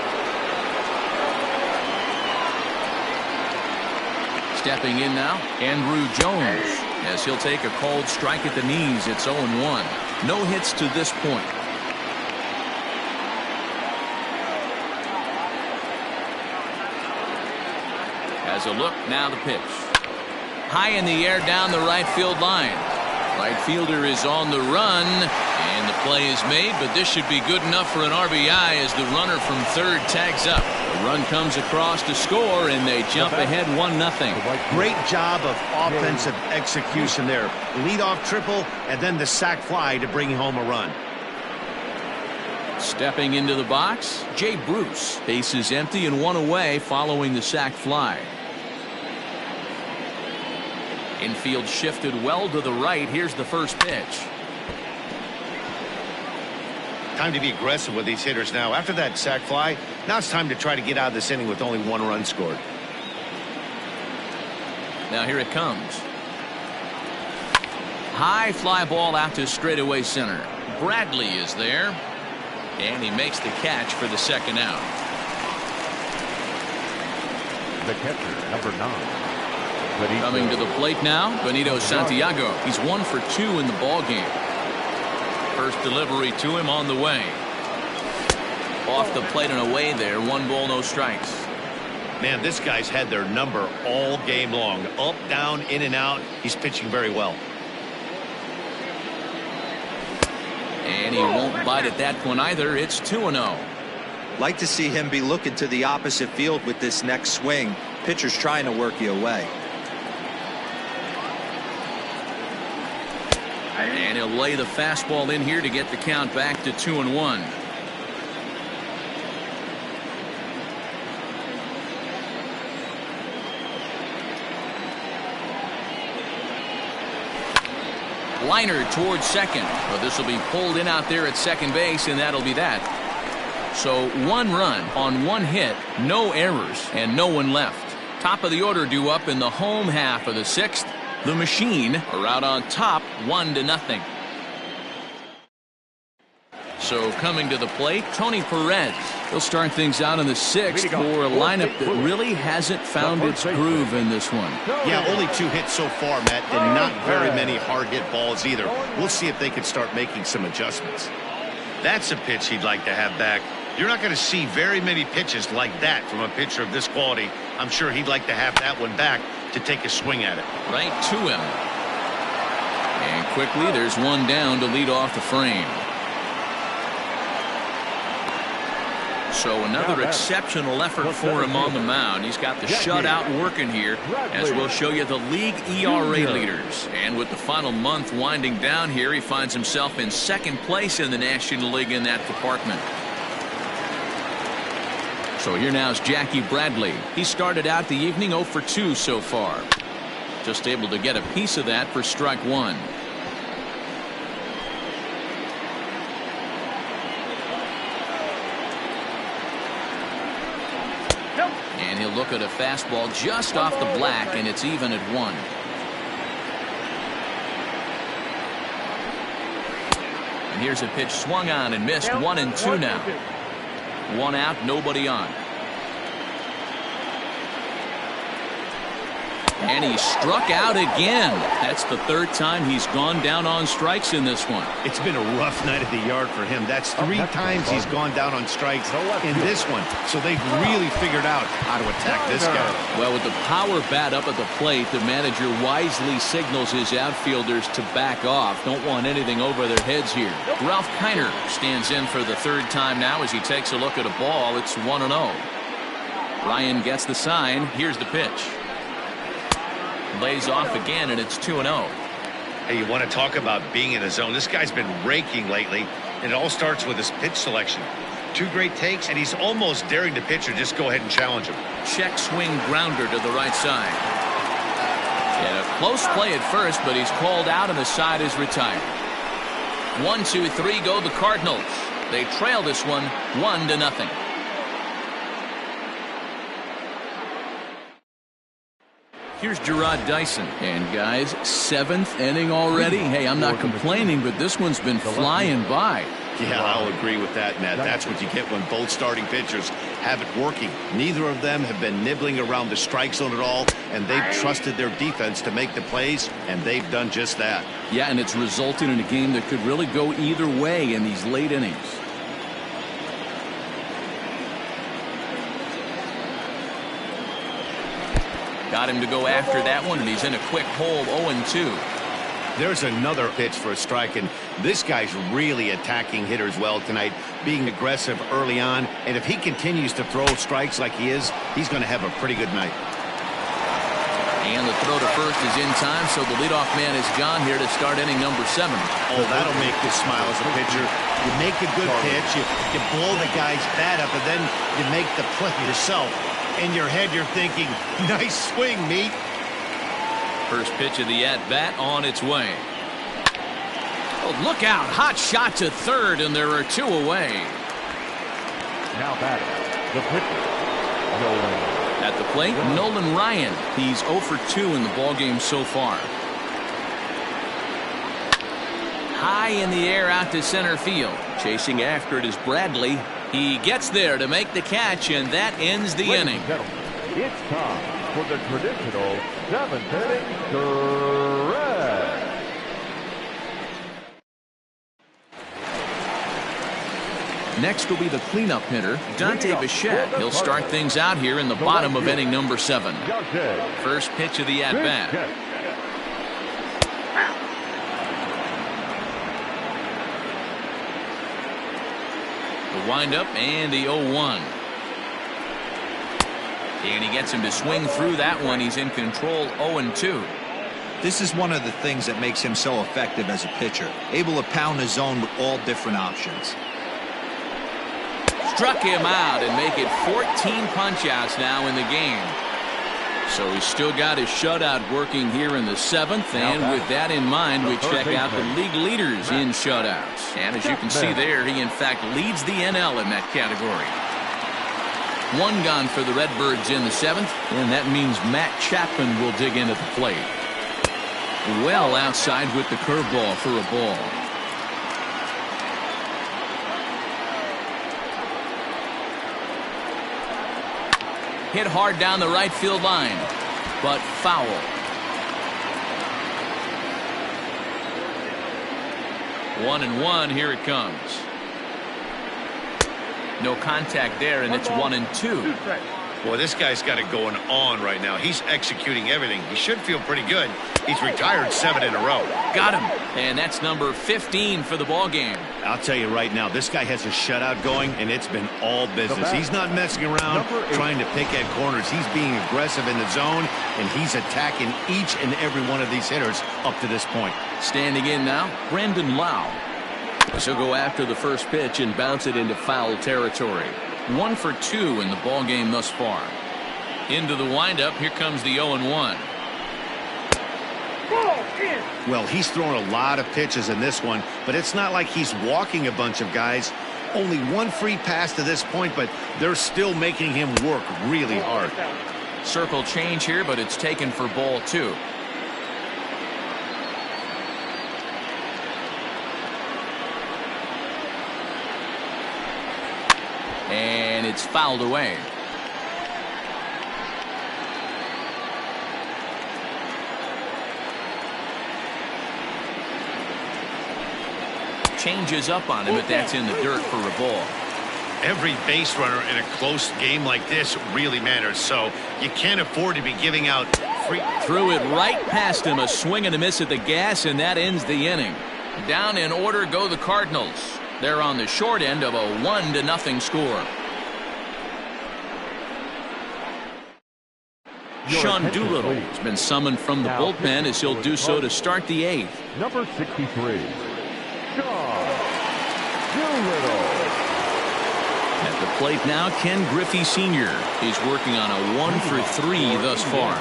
Stepping in now, Andrew Jones, as he'll take a called strike at the knees. It's 0-1. No hits to this point. Has a look, now the pitch. High in the air down the right field line. Right fielder is on the run, and the play is made, but this should be good enough for an RBI as the runner from third tags up. The run comes across to score, and they jump ahead 1-0. Great job of offensive execution there. Leadoff triple, and then the sac fly to bring home a run. Stepping into the box, Jay Bruce. Base is empty and 1 away following the sac fly. Infield shifted well to the right. Here's the first pitch. Time to be aggressive with these hitters now. After that sac fly, now it's time to try to get out of this inning with only 1 run scored. Now here it comes. High fly ball out to straightaway center. Bradley is there, and he makes the catch for the second out. The catcher, number 9. Coming to the plate now, Benito Santiago. He's 1 for 2 in the ball game. First delivery to him on the way. Off the plate and away there. 1 ball, no strikes. Man, this guy's had their number all game long. Up, down, in and out. He's pitching very well. And he won't bite at that one either. It's 2-0. Like to see him be looking to the opposite field with this next swing. Pitcher's trying to work you away. And he'll lay the fastball in here to get the count back to 2-1. Liner towards second, but this will be pulled in out there at second base, and that'll be that. So 1 run on 1 hit, no errors, and no one left. Top of the order due up in the home half of the 6th. The Machine are out on top 1-0. So coming to the plate, Tony Perez. He'll start things out in the 6th for a lineup that really hasn't found its groove in this one. Yeah, only 2 hits so far, Matt, and not very many hard hit balls either. We'll see if they can start making some adjustments. That's a pitch he'd like to have back. You're not going to see very many pitches like that from a pitcher of this quality. I'm sure he'd like to have that one back to take a swing at it. Right to him. And quickly there's one down to lead off the frame. So another exceptional effort for him on the mound. He's got the shutout working here, as we'll show you the league ERA leaders. And with the final month winding down here, he finds himself in 2nd place in the National League in that department. So here now is Jackie Bradley. He started out the evening 0 for 2 so far. Just able to get a piece of that for strike 1. And he'll look at a fastball just off the black, and it's even at 1. And here's a pitch swung on and missed. 1-2 now. 1 out, nobody on. And he struck out again. That's the 3rd time he's gone down on strikes in this one. It's been a rough night at the yard for him. That's 3 times he's gone down on strikes in this one. So they've really figured out how to attack this guy. Well, with the power bat up at the plate, the manager wisely signals his outfielders to back off. Don't want anything over their heads here. Ralph Kiner stands in for the 3rd time now as he takes a look at a ball. It's 1-0. Ryan gets the sign. Here's the pitch. Lays off again, and it's 2-0. Hey, you want to talk about being in a zone? This guy's been raking lately, and it all starts with his pitch selection. 2 great takes, and he's almost daring the pitcher just go ahead and challenge him. Check swing grounder to the right side. And a close play at first, but he's called out, and the side is retired. 1, 2, 3 go the Cardinals. They trail this one 1-0. Here's Gerard Dyson. And guys, 7th inning already. Hey, I'm not complaining, but this one's been flying by. Yeah, I'll agree with that, Matt. That's what you get when both starting pitchers have it working. Neither of them have been nibbling around the strike zone at all, and they've trusted their defense to make the plays, and they've done just that. Yeah, and it's resulted in a game that could really go either way in these late innings. Got him to go after that one, and he's in a quick hole. 0-2. There's another pitch for a strike, and this guy's really attacking hitters well tonight, being aggressive early on, and if he continues to throw strikes like he is, he's going to have a pretty good night. And the throw to first is in time, so the leadoff man is gone here to start inning number 7. Oh, that'll make you smile as a pitcher. You make a good pitch, you blow the guy's bat up, and then you make the play yourself. In your head, you're thinking, nice swing, meat. First pitch of the at-bat on its way. Oh, look out. Hot shot to third, and there are 2 away. Now batting, the pitcher, Nolan. At the plate, Nolan Ryan. He's 0 for 2 in the ballgame so far. High in the air out to center field. Chasing after it is Bradley. He gets there to make the catch, and that ends the inning. It's time for the traditional 7th inning stretch. Next will be the cleanup hitter, Dante Bichette. He'll start things out here in the bottom of inning number 7. First pitch of the at-bat. The windup and the 0-1. And he gets him to swing through that one. He's in control, 0-2. This is one of the things that makes him so effective as a pitcher, able to pound the zone with all different options. Struck him out and make it 14 punch-outs now in the game. So he's still got his shutout working here in the 7th, and with that in mind, we check out the league leaders in shutouts. And as you can see there, he in fact leads the NL in that category. One gone for the Redbirds in the 7th, and that means Matt Chapman will dig in at the plate. Well outside with the curveball for a ball. Hit hard down the right field line, but foul. One and one, here it comes. No contact there, and it's 1-2. Boy, this guy's got it going on right now. He's executing everything. He should feel pretty good. He's retired 7 in a row. Got him. And that's number 15 for the ball game. I'll tell you right now, this guy has a shutout going, and it's been all business. He's not messing around trying to pick at corners. He's being aggressive in the zone, and he's attacking each and every one of these hitters up to this point. Standing in now, Brandon Lau. So go after the first pitch and bounce it into foul territory. 1 for 2 in the ball game thus far. Into the windup, here comes the 0-1. Well, he's thrown a lot of pitches in this one, but it's not like he's walking a bunch of guys. Only one free pass to this point, but they're still making him work really hard. Circle change here, but it's taken for ball 2. And it's fouled away. Changes up on him, but that's in the dirt for a ball. Every base runner in a close game like this really matters, so you can't afford to be giving out free. Threw it right past him, a swing and a miss at the gas, and that ends the inning. Down in order go the Cardinals. They're on the short end of a 1-0 score. Sean Doolittle has been summoned from the bullpen as he'll do so to start the 8th. Number 63, Sean Doolittle. At the plate now, Ken Griffey Sr. He's working on a 1 for 3 thus far.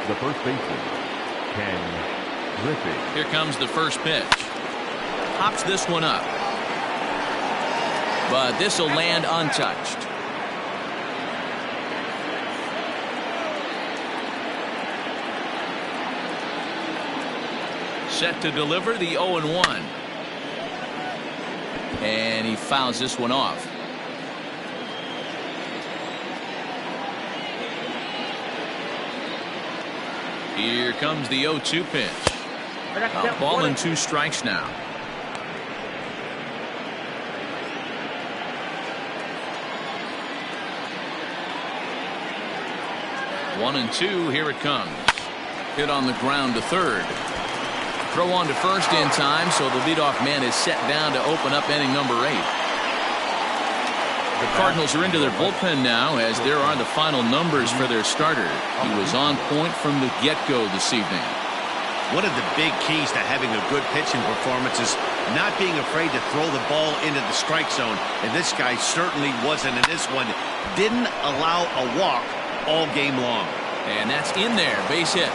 The first baseman, Ken Griffey. Here comes the first pitch. Pops this one up. But this will land untouched. Set to deliver the 0-1. And he fouls this one off. Here comes the 0-2 pitch. A ball and 2 strikes now. One and 2, here it comes. Hit on the ground to third. Throw on to first in time, so the leadoff man is set down to open up inning number 8. The Cardinals are into their bullpen now, as there are the final numbers for their starter. He was on point from the get-go this evening. One of the big keys to having a good pitching performance is not being afraid to throw the ball into the strike zone, and this guy certainly wasn't in this one. Didn't allow a walk all game long. And that's in there, base hit.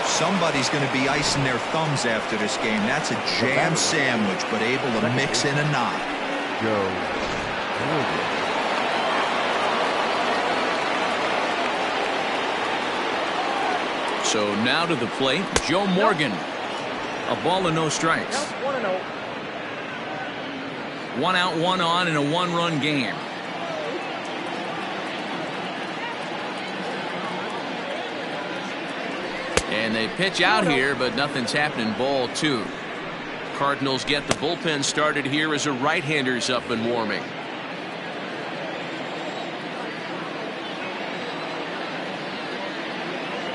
Somebody's going to be icing their thumbs after this game. That's a jam sandwich, but able to mix in a knot. Joe Morgan. So now to the plate, Joe Morgan. A ball and no strikes. 1-0. 1 out, 1 on in a 1-run game. And they pitch out here, but nothing's happening. Ball 2. Cardinals get the bullpen started here as a right-hander's up and warming.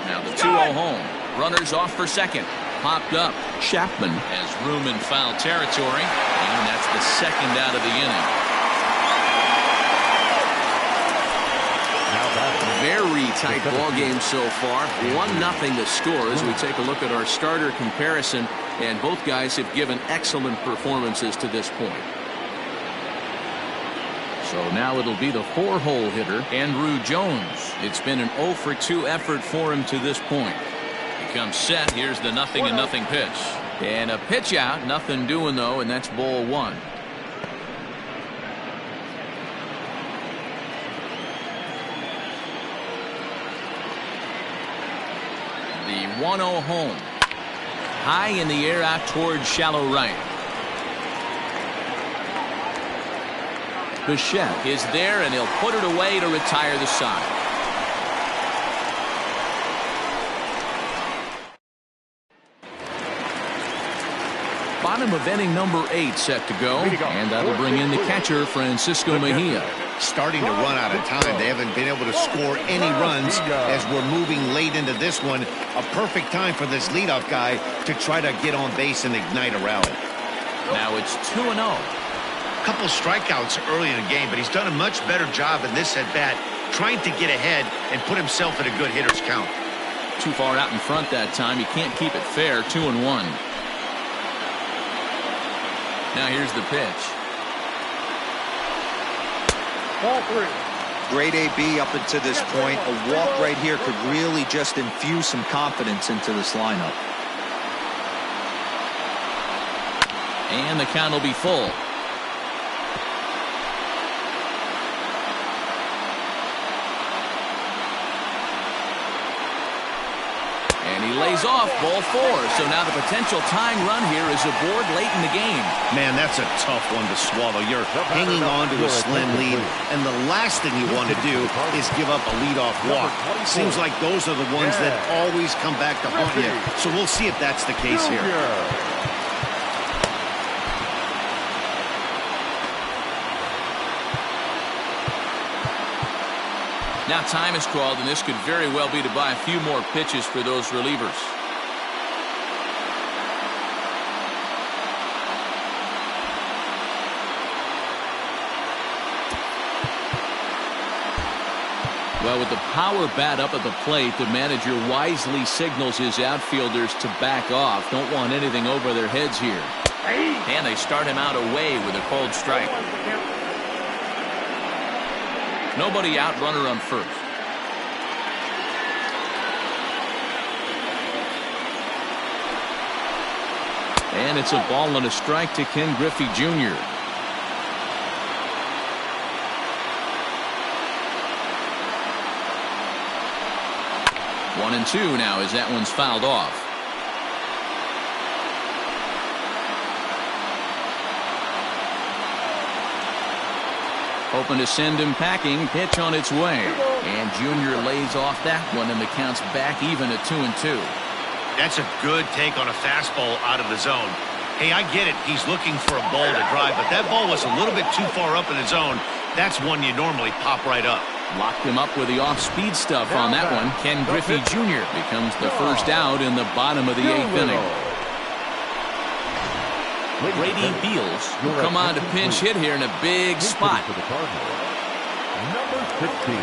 Now the 2-0 home. Runners off for second. popped up. Chapman has room in foul territory, and that's the second out of the inning. Very tight ball game so far. 1-0 the score as we take a look at our starter comparison, and both guys have given excellent performances to this point. So now it'll be the 4-hole hitter, Andrew Jones. It's been an 0 for 2 effort for him to this point. He comes set. Here's the 0-0 pitch. And a pitch out. Nothing doing, though, and that's ball 1. The 1-0 home. High in the air out towards shallow right. Bichette is there, and he'll put it away to retire the side. Bottom of inning number 8 set to go, and that'll bring in the catcher, Francisco Mejia. Starting to run out of time. They haven't been able to score any runs as we're moving late into this one. A perfect time for this leadoff guy to try to get on base and ignite a rally. Now it's 2-0. Couple strikeouts early in the game, but he's done a much better job in this at-bat trying to get ahead and put himself in a good hitter's count. Too far out in front that time. He can't keep it fair. 2-1. Now here's the pitch. Ball 3. Great AB up until this point. A walk right here could really just infuse some confidence into this lineup. And the count will be full. He lays off ball 4. So now the potential tying run here is aboard late in the game. Man, that's a tough one to swallow. You're hanging on to a slim lead, and the last thing you want to do is give up a leadoff walk. Seems like those are the ones that always come back to haunt you. So we'll see if that's the case here. Now time is called, and this could very well be to buy a few more pitches for those relievers. Well, with the power bat up at the plate, the manager wisely signals his outfielders to back off. Don't want anything over their heads here. And they start him out away with a cold strike. Nobody out, runner on first. And it's a ball and a strike to Ken Griffey Jr. One and 2 now as that one's fouled off. Hoping to send him packing. Pitch on its way. And Junior lays off that one, and the count's back even at 2-2. That's a good take on a fastball out of the zone. Hey, I get it. He's looking for a ball to drive, but that ball was a little bit too far up in the zone. That's one you normally pop right up. Locked him up with the off-speed stuff on that one. Ken Griffey Jr. becomes the first out in the bottom of the 8th inning. Brady Beals will come on to pinch hit here in a big spot. For the Cardinals, number 15,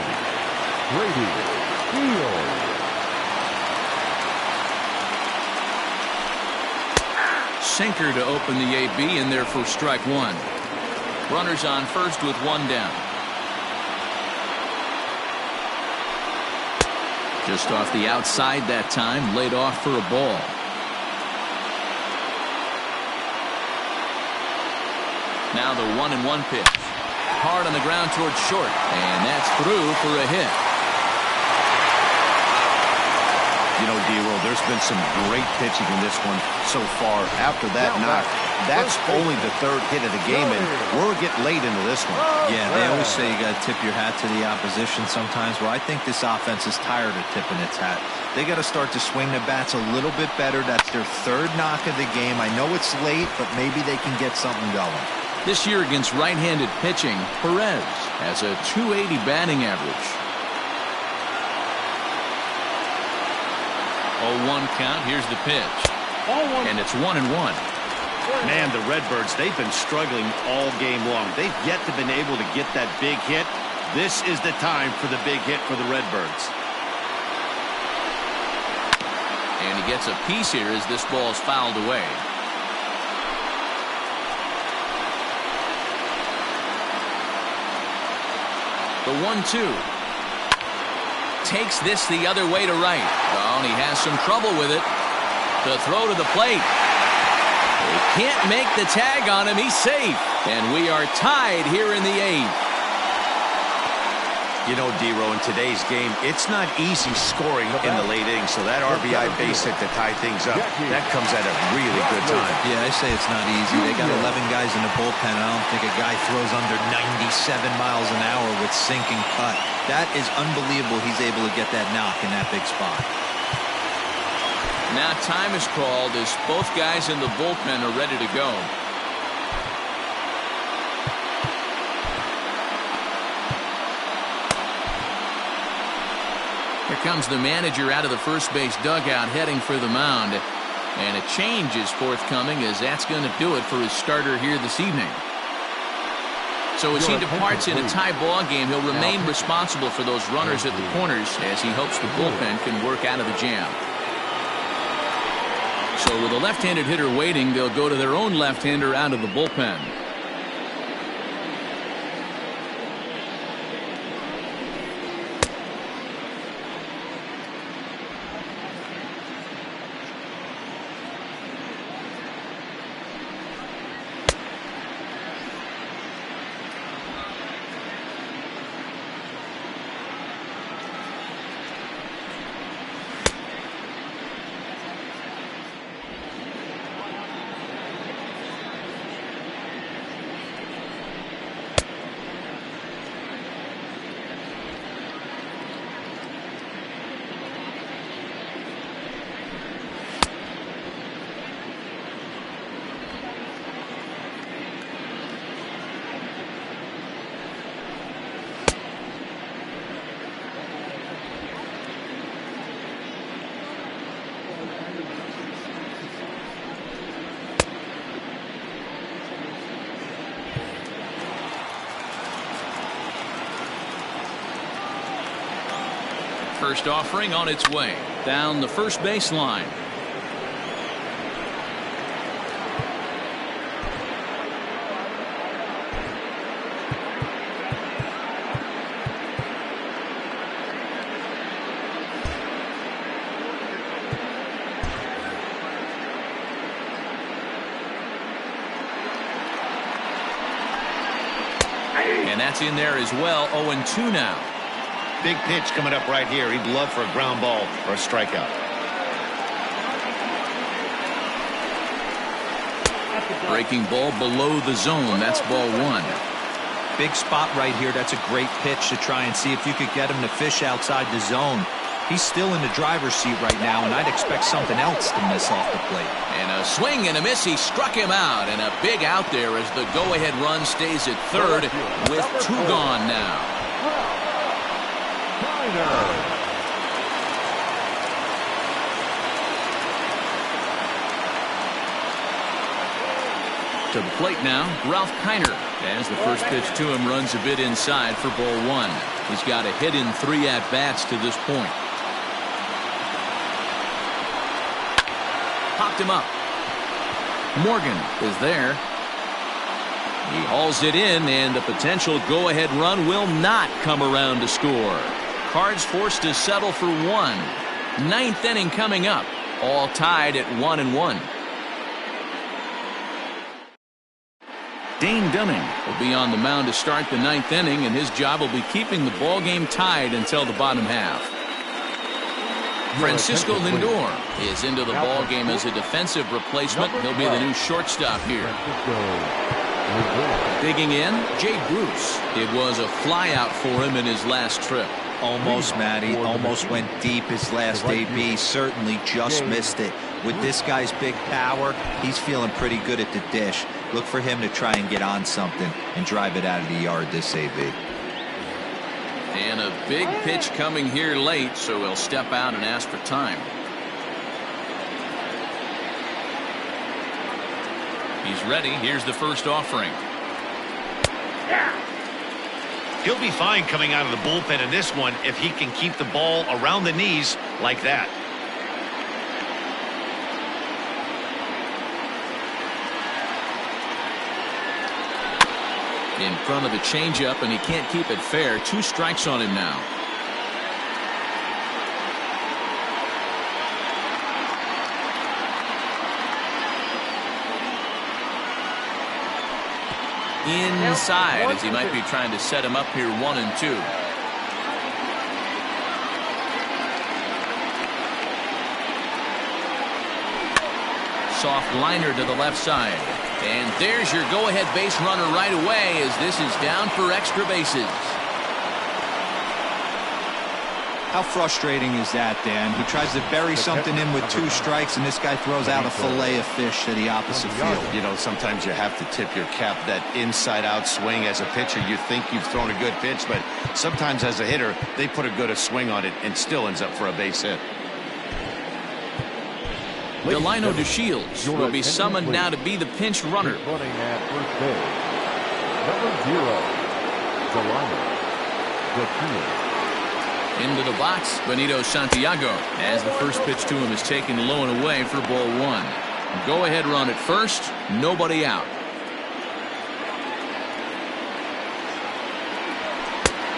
Brady Beals. Sinker to open the AB in there for strike 1. Runners on first with 1 down. Just off the outside that time, laid off for a ball. Now the 1-1 pitch. Hard on the ground towards short. And that's through for a hit. You know, D-Roll, there's been some great pitching in this one so far. After that knock, that's only the 3rd hit of the game, and we're getting late into this one. Yeah, they always say you got to tip your hat to the opposition sometimes. Well, I think this offense is tired of tipping its hat. They got to start to swing the bats a little bit better. That's their 3rd knock of the game. I know it's late, but maybe they can get something going. This year against right-handed pitching, Perez has a .280 batting average. 0-1 count. Here's the pitch. And it's 1-1. Man, the Redbirds, they've been struggling all game long. They've yet to been able to get that big hit. This is the time for the big hit for the Redbirds. And he gets a piece here as this ball is fouled away. The 1-2. Takes this the other way to right. Oh, and he has some trouble with it. The throw to the plate. They can't make the tag on him. He's safe. And we are tied here in the 8th. You know, D-Row, in today's game, it's not easy scoring in the late innings, so that RBI base hit to tie things up, that comes at a really good time. Yeah, I say it's not easy. They got 11 guys in the bullpen, and I don't think a guy throws under 97 miles an hour with sinking cut. That is unbelievable he's able to get that knock in that big spot. Now time is called as both guys in the bullpen are ready to go. Here comes the manager out of the first base dugout heading for the mound. And a change is forthcoming as that's going to do it for his starter here this evening. So as he departs in a tie ball game, he'll remain responsible for those runners at the corners as he hopes the bullpen can work out of the jam. So with a left-handed hitter waiting, they'll go to their own left-hander out of the bullpen. First offering on its way down the first baseline. And that's in there as well. 0-2 now. Big pitch coming up right here. He'd love for a ground ball or a strikeout. Breaking ball below the zone. That's ball 1. Big spot right here. That's a great pitch to try and see if you could get him to fish outside the zone. He's still in the driver's seat right now, and I'd expect something else to miss off the plate. And a swing and a miss. He struck him out, and a big out there as the go-ahead run stays at third with 2 gone now. To the plate now, Ralph Kiner, as the first pitch to him runs a bit inside for ball 1. He's got a hit in 3 at-bats to this point. Popped him up. Morgan is there. He hauls it in, and the potential go-ahead run will not come around to score. Cards forced to settle for 1. 9th inning coming up. All tied at 1-1. Dane Dunning will be on the mound to start the 9th inning, and his job will be keeping the ball game tied until the bottom half. Francisco Lindor is into the ball game as a defensive replacement. He'll be the new shortstop here. Digging in, Jay Bruce. It was a flyout for him in his last trip. Almost, Matty. Almost went deep his last AB. Certainly just missed it. With this guy's big power, he's feeling pretty good at the dish. Look for him to try and get on something and drive it out of the yard this AB. And a big pitch coming here late, so he'll step out and ask for time. He's ready. Here's the first offering. He'll be fine coming out of the bullpen in this one if he can keep the ball around the knees like that. In front of the changeup, and he can't keep it fair. 2 strikes on him now. Inside, as he might be trying to set him up here 1-2. Soft liner to the left side. And there's your go-ahead base runner right away, as this is down for extra bases. How frustrating is that, Dan? He tries to bury something in with 2 strikes, and this guy throws out a fillet of fish to the opposite field. You know, sometimes you have to tip your cap. That inside-out swing as a pitcher, you think you've thrown a good pitch, but sometimes as a hitter, they put a good swing on it and still ends up for a base hit. Delino DeShields will be summoned now to be the pinch runner. Running at first base, number 0, Delino DeShields. Into the box, Benito Santiago, as the first pitch to him is taken low and away for ball 1. Go ahead run at first, nobody out.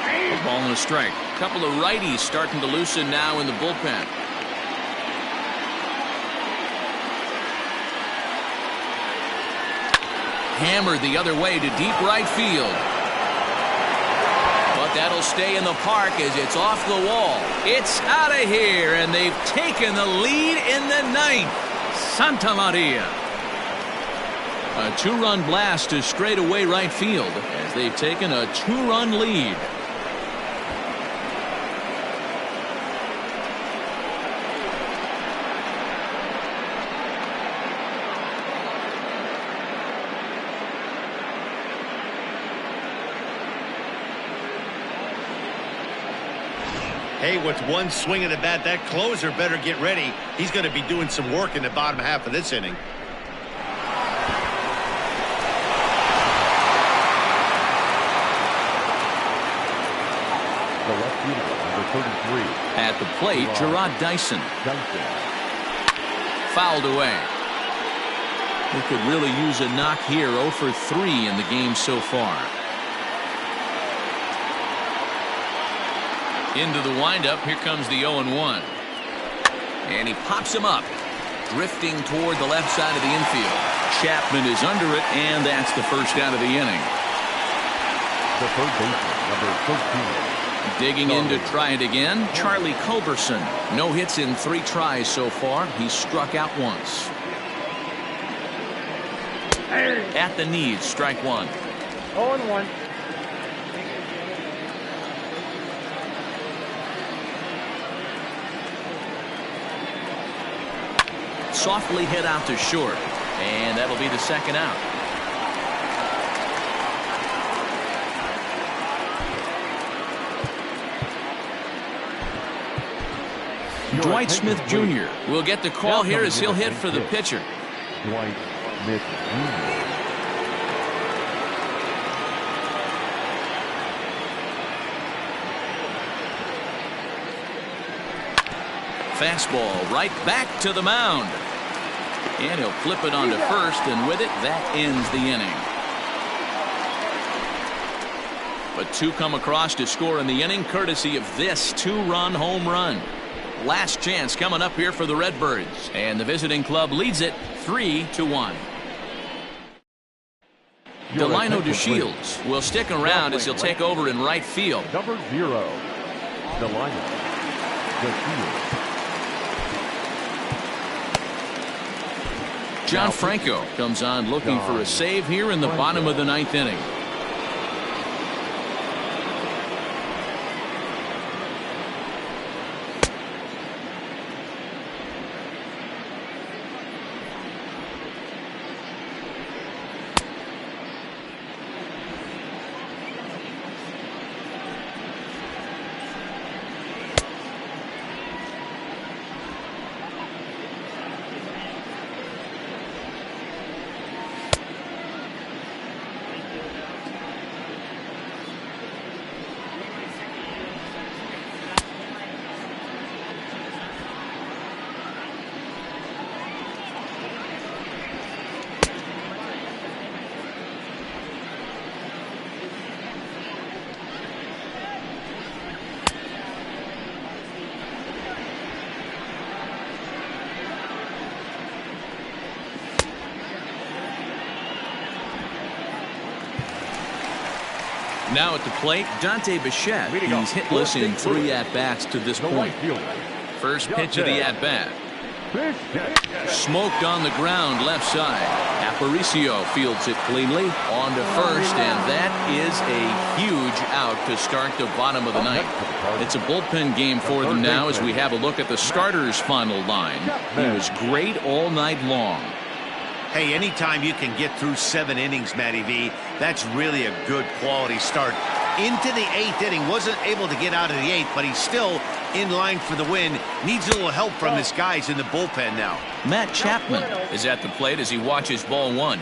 A ball and a strike. A couple of righties starting to loosen now in the bullpen. Hammered the other way to deep right field. But that'll stay in the park as it's off the wall. It's out of here, and they've taken the lead in the 9th. Santa Maria. A 2-run blast to straightaway right field as they've taken a 2-run lead. Hey, with 1 swing of the bat, that closer better get ready. He's going to be doing some work in the bottom half of this inning. The left fielder, number 33. At the plate, Gerard Dyson. Fouled away. He could really use a knock here. 0 for 3 in the game so far. Into the windup. Here comes the 0-1. And he pops him up. Drifting toward the left side of the infield. Chapman is under it, and that's the first out of the inning. The third baseman, number 13. Digging in to try it again, Charlie Culberson. No hits in 3 tries so far. He's struck out once. At the knees, strike 1. 0-1. Softly hit out to short, and that'll be the second out. Dwight Smith Jr. will get the call here as he'll hit for the pitcher. Dwight Smith Jr. Fastball right back to the mound. And he'll flip it onto first, and with it, that ends the inning. But 2 come across to score in the inning, courtesy of this 2-run home run. Last chance coming up here for the Redbirds, and the visiting club leads it 3-1. Delino DeShields will stick around as he'll take over in right field. Number 0, Delino DeShields. John Franco comes on looking for a save here in the bottom of the 9th inning. Now at the plate, Dante Bichette. He's hitless in 3 at-bats to this point. First pitch of the at-bat. Smoked on the ground left side. Aparicio fields it cleanly on to first, and that is a huge out to start the bottom of the ninth. It's a bullpen game for them now as we have a look at the starters' final line. He was great all night long. Hey, anytime you can get through 7 innings, Matty V, that's really a good quality start. Into the 8th inning, wasn't able to get out of the 8th, but he's still in line for the win. Needs a little help from his guys in the bullpen now. Matt Chapman is at the plate as he watches ball 1.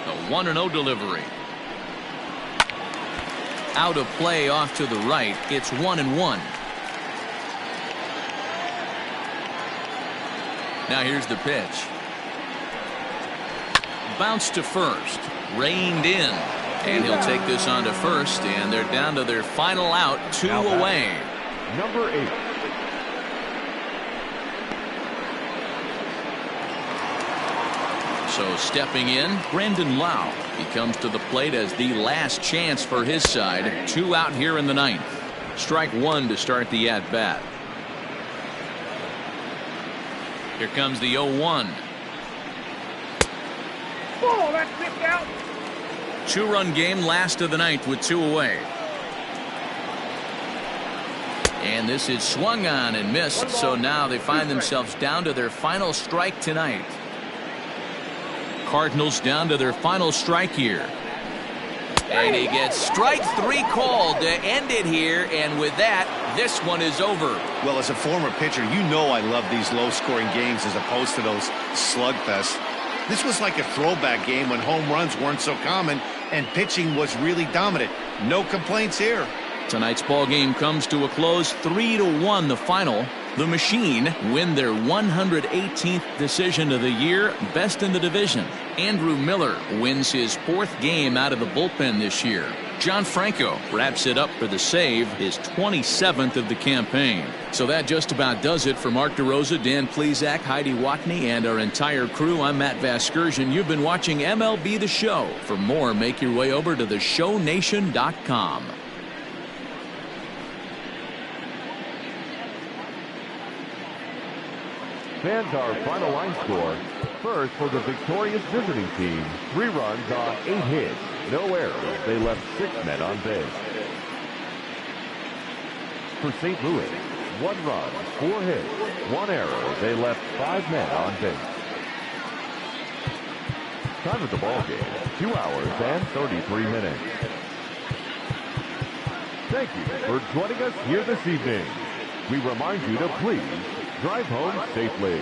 The 1-0 delivery. Out of play off to the right. It's 1-1. Now here's the pitch. Bounce to first. Reined in. And he'll take this on to first, and they're down to their final out, 2 away. Number 8. So stepping in, Brandon Lau. He comes to the plate as the last chance for his side. 2 out here in the 9th. Strike 1 to start the at-bat. Here comes the 0-1. Oh, that's tipped out. 2-run game, last of the 9th with 2 away. And this is swung on and missed, so now they find themselves down to their final strike tonight. Cardinals down to their final strike here. And he gets strike 3 called to end it here, and with that, this one is over. Well, as a former pitcher, you know I love these low-scoring games as opposed to those slugfests. This was like a throwback game when home runs weren't so common and pitching was really dominant. No complaints here. Tonight's ball game comes to a close, 3-1 the final. The Machine win their 118th decision of the year, best in the division. Andrew Miller wins his 4th game out of the bullpen this year. John Franco wraps it up for the save, his 27th of the campaign. So that just about does it for Mark DeRosa, Dan Plesac, Heidi Watney, and our entire crew. I'm Matt Vasgersian. You've been watching MLB The Show. For more, make your way over to theshownation.com. Fans, our final line score. First, for the victorious visiting team, 3 runs on 8 hits, no errors. They left 6 men on base. For St. Louis, 1 run, 4 hits, 1 error. They left 5 men on base. Time of the ball game, 2 hours and 33 minutes. Thank you for joining us here this evening. We remind you to please drive home safely.